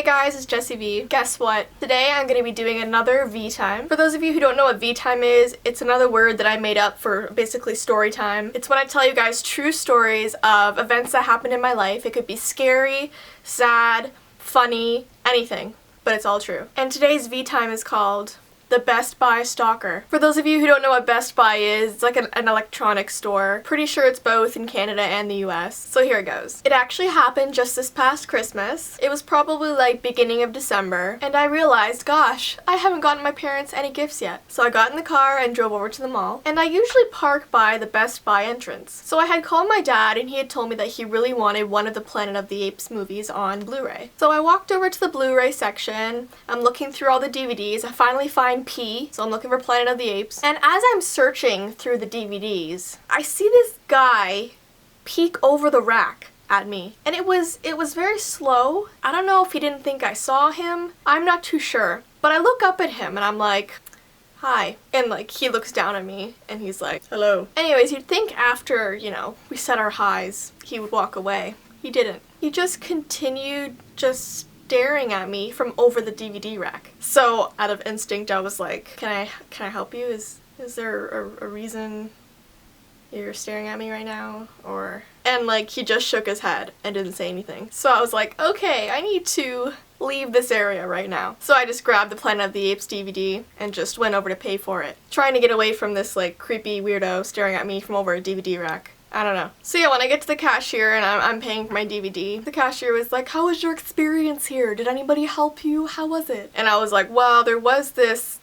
guys, it's Jessie V. Guess what? Today I'm going to be doing another V-time. For those of you who don't know what V-time is, it's another word that I made up for basically story time. It's when I tell you guys true stories of events that happened in my life. It could be scary, sad, funny, anything, but it's all true. And today's V-time is called the Best Buy Stalker. For those of you who don't know what Best Buy is, it's like an electronics store. Pretty sure it's both in Canada and the US. So here it goes. It actually happened just this past Christmas. It was probably like beginning of December, and I realized, gosh, I haven't gotten my parents any gifts yet. So I got in the car and drove over to the mall, and I usually park by the Best Buy entrance. So I had called my dad, and he had told me that he really wanted one of the Planet of the Apes movies on Blu-ray. So I walked over to the Blu-ray section. I'm looking through all the DVDs. I finally find P, so I'm looking for Planet of the Apes. And as I'm searching through the DVDs, I see this guy peek over the rack at me. And it was very slow. I don't know if he didn't think I saw him. I'm not too sure. But I look up at him and I'm like, hi. And like, he looks down at me and he's like, hello. Anyways, you'd think after, we said our highs, he would walk away. He didn't. He just continued just staring at me from over the DVD rack. So out of instinct I was like, can I help you? Is there a reason you're staring at me right now? And like, he just shook his head and didn't say anything. So I was like, okay, I need to leave this area right now. So I just grabbed the Planet of the Apes DVD and just went over to pay for it, trying to get away from this like creepy weirdo staring at me from over a DVD rack. I don't know. So yeah, when I get to the cashier and I'm paying for my DVD, the cashier was like, how was your experience here? Did anybody help you? How was it? And I was like, well, there was this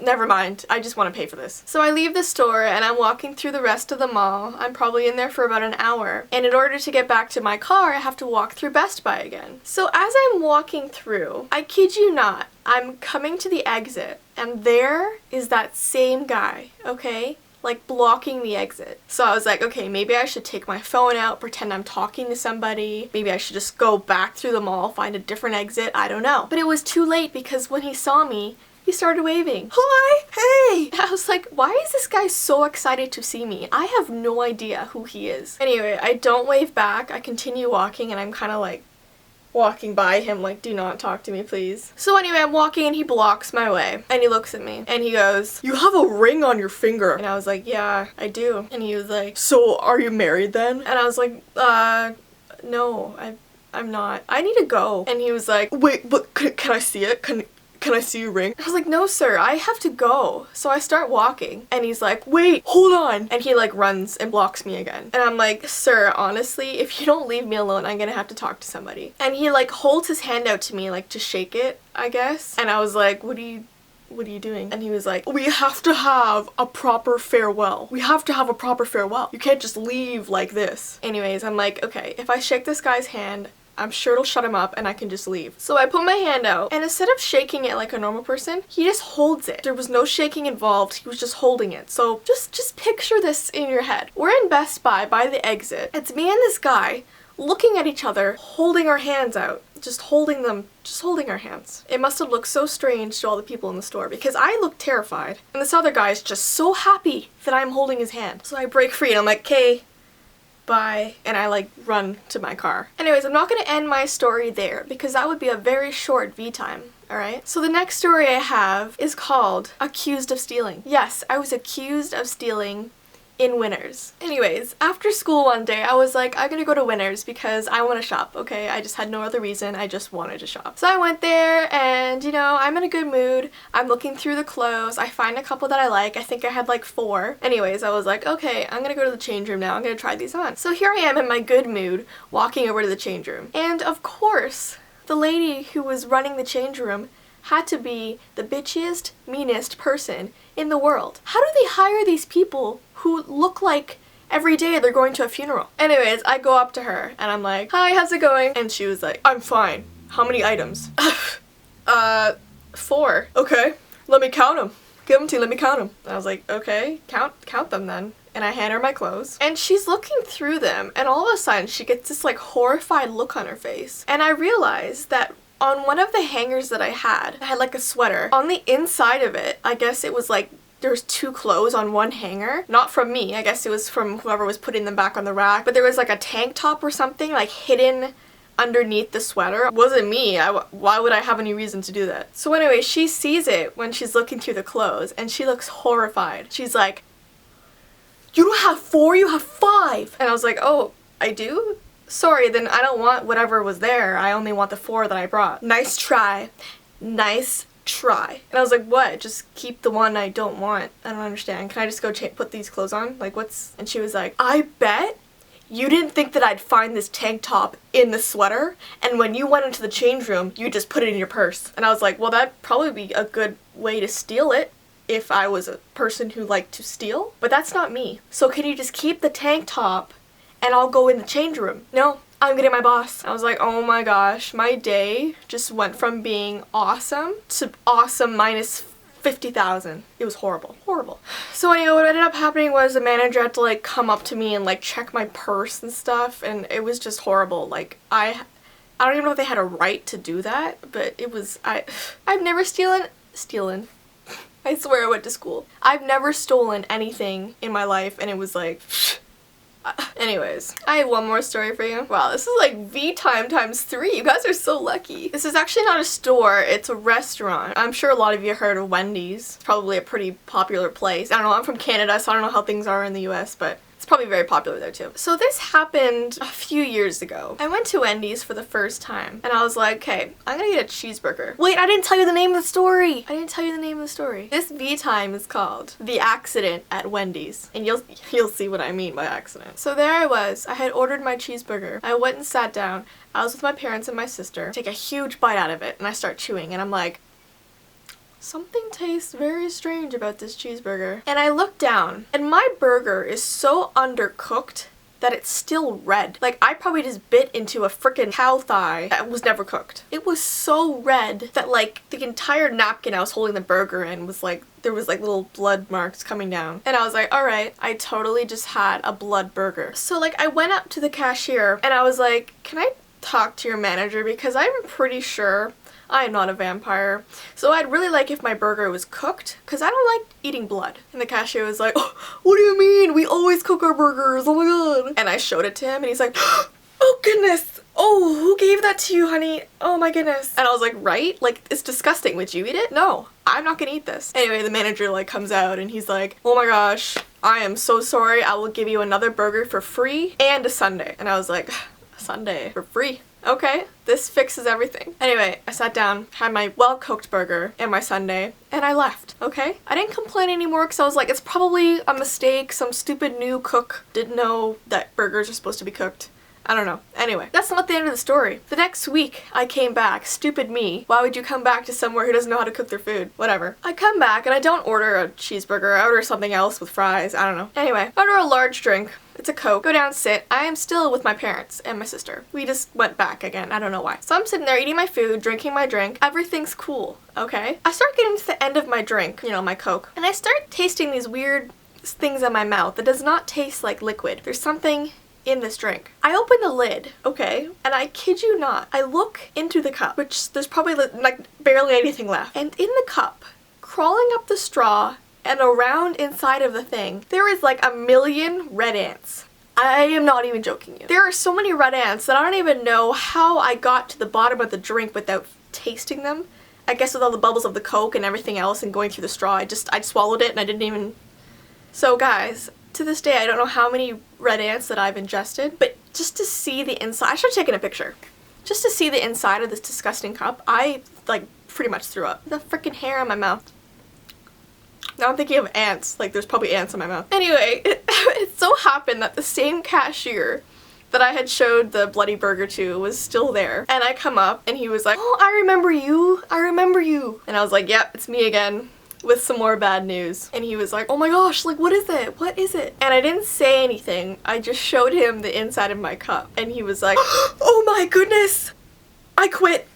never mind. I just want to pay for this. So I leave the store and I'm walking through the rest of the mall. I'm probably in there for about an hour. And in order to get back to my car, I have to walk through Best Buy again. So as I'm walking through, I kid you not, I'm coming to the exit and there is that same guy, okay? Like blocking the exit. So I was like, okay, maybe I should take my phone out, pretend I'm talking to somebody. Maybe I should just go back through the mall, find a different exit. I don't know. But it was too late because when he saw me, he started waving. Hi! Hey! I was like, why is this guy so excited to see me? I have no idea who he is. Anyway, I don't wave back. I continue walking and I'm kind of like walking by him like, do not talk to me, please. So anyway, I'm walking and he blocks my way. And he looks at me and he goes, you have a ring on your finger. And I was like, yeah, I do. And he was like, so are you married then? And I was like, no, I'm not. I need to go. And he was like, wait, but can I see it? Can I see your ring? I was like, no sir, I have to go. So I start walking and he's like, wait, hold on. And he like runs and blocks me again. And I'm like, sir, honestly, if you don't leave me alone, I'm gonna have to talk to somebody. And he like holds his hand out to me like to shake it, I guess. And I was like, what are you doing? And he was like, we have to have a proper farewell. We have to have a proper farewell. You can't just leave like this. Anyways, I'm like, okay, if I shake this guy's hand, I'm sure it'll shut him up and I can just leave. So I put my hand out and instead of shaking it like a normal person, he just holds it. There was no shaking involved. He was just holding it. So just picture this in your head. We're in Best Buy by the exit. It's me and this guy looking at each other, holding our hands out. Just holding our hands. It must have looked so strange to all the people in the store because I looked terrified. And this other guy is just so happy that I'm holding his hand. So I break free and I'm like, okay, bye, and I like run to my car. Anyways, I'm not gonna end my story there because that would be a very short V-time, alright? So the next story I have is called Accused of Stealing. Yes, I was accused of stealing in Winners. Anyways, after school one day, I was like, I'm gonna go to Winners because I want to shop, okay? I just had no other reason, I just wanted to shop. So I went there and, I'm in a good mood. I'm looking through the clothes. I find a couple that I like. I think I had like 4. Anyways, I was like, okay, I'm gonna go to the change room now. I'm gonna try these on. So here I am in my good mood, walking over to the change room. And of course, the lady who was running the change room had to be the bitchiest, meanest person in the world. How do they hire these people who look like every day they're going to a funeral? Anyways, I go up to her and I'm like, hi, how's it going? And she was like, I'm fine. How many items? 4. Okay, let me count them. Give them to me, let me count them. I was like, okay, count them then. And I hand her my clothes. And she's looking through them and all of a sudden she gets this like horrified look on her face. And I realized that on one of the hangers that I had like a sweater. On the inside of it, I guess it was like there's 2 clothes on one hanger. Not from me, I guess it was from whoever was putting them back on the rack. But there was like a tank top or something like hidden underneath the sweater. It wasn't me. Why would I have any reason to do that? So anyway, she sees it when she's looking through the clothes and she looks horrified. She's like, "You don't have 4, you have 5." And I was like, "Oh, I do? Sorry, then I don't want whatever was there. I only want the 4 that I brought." "Nice try. Nice try." And I was like, "What? Just keep the one I don't want. I don't understand. Can I just go put these clothes on? Like, what's..." And she was like, "I bet you didn't think that I'd find this tank top in the sweater, and when you went into the change room, you just put it in your purse." And I was like, "Well, that'd probably be a good way to steal it if I was a person who liked to steal, but that's not me. So can you just keep the tank top and I'll go in the change room?" "No, I'm getting my boss." I was like, oh my gosh, my day just went from being awesome to awesome minus 50,000. It was horrible. Horrible. So anyway, what ended up happening was the manager had to like come up to me and like check my purse and stuff, and it was just horrible. Like I don't even know if they had a right to do that, but it was, I've never stolen. I swear I went to school. I've never stolen anything in my life, and it was like, anyways, I have one more story for you. Wow, this is like V time times 3. You guys are so lucky. This is actually not a store, it's a restaurant. I'm sure a lot of you heard of Wendy's. It's probably a pretty popular place. I don't know, I'm from Canada, so I don't know how things are in the US, but it's probably very popular there too. So this happened a few years ago. I went to Wendy's for the first time and I was like, okay, I'm gonna get a cheeseburger. Wait, I didn't tell you the name of the story. This V time is called The Accident at Wendy's, and you'll see what I mean by accident. So there I was. I had ordered my cheeseburger. I went and sat down. I was with my parents and my sister. Take a huge bite out of it and I start chewing and I'm like, something tastes very strange about this cheeseburger. And I look down, and my burger is so undercooked that it's still red. Like, I probably just bit into a freaking cow thigh that was never cooked. It was so red that, like, the entire napkin I was holding the burger in was like, there was like little blood marks coming down. And I was like, alright, I totally just had a blood burger. So, like, I went up to the cashier, and I was like, can I talk to your manager? Because I'm pretty sure I am not a vampire, so I'd really like if my burger was cooked, because I don't like eating blood. And the cashier was like, oh, what do you mean? We always cook our burgers, oh my god. And I showed it to him and he's like, oh goodness, oh, who gave that to you, honey? Oh my goodness. And I was like, right? Like, it's disgusting. Would you eat it? No, I'm not gonna eat this. Anyway, the manager like comes out and he's like, oh my gosh, I am so sorry. I will give you another burger for free and a sundae. And I was like, a sundae for free? Okay, this fixes everything. Anyway, I sat down, had my well-cooked burger and my sundae, and I left, okay? I didn't complain anymore because I was like, it's probably a mistake. Some stupid new cook didn't know that burgers are supposed to be cooked. I don't know. Anyway, that's not the end of the story. The next week, I came back. Stupid me. Why would you come back to somewhere who doesn't know how to cook their food? Whatever. I come back and I don't order a cheeseburger. I order something else with fries. I don't know. Anyway, I order a large drink. It's a Coke. Go down, sit. I am still with my parents and my sister. We just went back again. I don't know why. So I'm sitting there eating my food, drinking my drink. Everything's cool, okay? I start getting to the end of my drink, you know, my Coke, and I start tasting these weird things in my mouth that does not taste like liquid. There's something in this drink. I open the lid, okay, and I kid you not, I look into the cup, which there's probably like barely anything left, and in the cup, crawling up the straw and around inside of the thing, there is like 1,000,000 red ants. I am not even joking you. There are so many red ants that I don't even know how I got to the bottom of the drink without tasting them. I guess with all the bubbles of the Coke and everything else and going through the straw, I swallowed it and I didn't even... So guys, to this day I don't know how many red ants that I've ingested, but just to see the inside, I should have taken a picture. Just to see the inside of this disgusting cup, I like pretty much threw up. The freaking hair on my mouth. Now I'm thinking of ants, like there's probably ants in my mouth. Anyway, it so happened that the same cashier that I had showed the bloody burger to was still there. And I come up and he was like, oh, I remember you. And I was like, yep, it's me again with some more bad news. And he was like, oh my gosh, like what is it? What is it? And I didn't say anything. I just showed him the inside of my cup. And he was like, oh my goodness, I quit.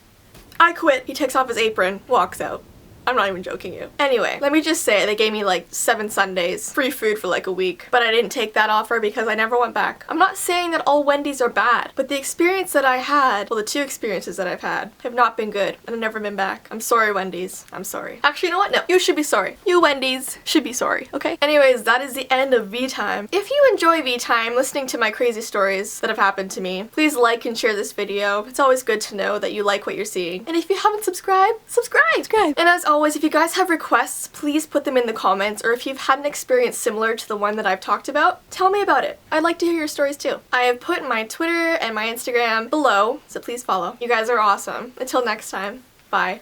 He takes off his apron, walks out. I'm not even joking you. Anyway, let me just say they gave me like 7 Sundays, free food for like a week, but I didn't take that offer because I never went back. I'm not saying that all Wendy's are bad, but the experience that I had, well, the 2 experiences that I've had have not been good, and I've never been back. I'm sorry, Wendy's. I'm sorry. Actually, you know what? No, you should be sorry. You Wendy's should be sorry, okay? Anyways, that is the end of V Time. If you enjoy V Time, listening to my crazy stories that have happened to me, please like and share this video. It's always good to know that you like what you're seeing. And if you haven't subscribed, subscribe! And as always, if you guys have requests, please put them in the comments, or if you've had an experience similar to the one that I've talked about, tell me about it. I'd like to hear your stories too. I have put my Twitter and my Instagram below, so please follow. You guys are awesome. Until next time, bye.